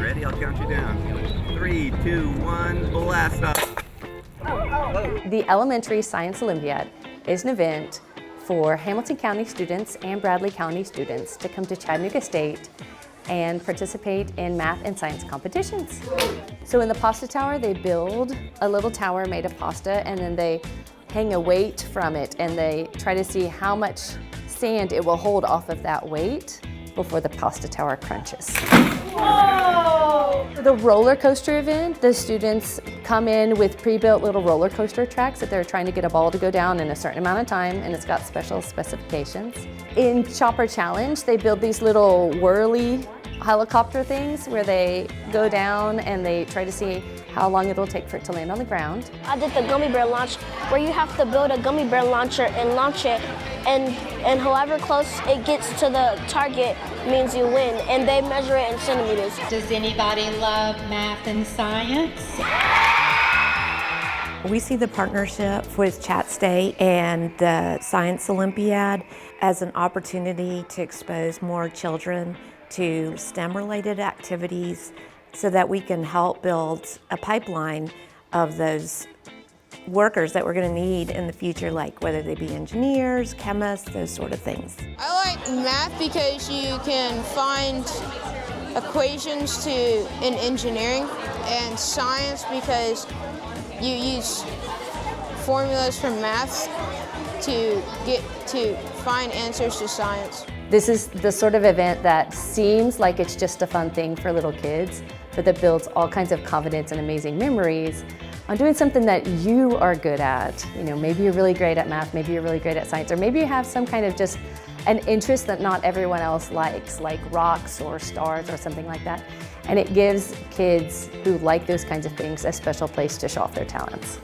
Ready? I'll count you down. 3, 2, 1, blast off. The Elementary Science Olympiad is an event for Hamilton County students and Bradley County students to come to Chattanooga State and participate in math and science competitions. So in the pasta tower, they build a little tower made of pasta, and then they hang a weight from it, and they try to see how much sand it will hold off of that weight before the pasta tower crunches. Whoa! For the roller coaster event, the students come in with pre-built little roller coaster tracks that they're trying to get a ball to go down in a certain amount of time, and it's got special specifications. In Chopper Challenge, they build these little whirly helicopter things where they go down and they try to see how long it'll take for it to land on the ground. I did the gummy bear launch, where you have to build a gummy bear launcher and launch it, and however close it gets to the target means you win, and they measure it in centimeters. Does anybody love math and science? We see the partnership with ChattState and the Science Olympiad as an opportunity to expose more children to STEM-related activities so that we can help build a pipeline of those workers that we're going to need in the future, like whether they be engineers, chemists, those sort of things. I like math because you can find equations in engineering, and science because you use formulas from math to find answers to science. This is the sort of event that seems like it's just a fun thing for little kids, but that builds all kinds of confidence and amazing memories on doing something that you are good at. You know, maybe you're really great at math, maybe you're really great at science, or maybe you have some kind of just an interest that not everyone else likes, like rocks or stars or something like that. And it gives kids who like those kinds of things a special place to show off their talents.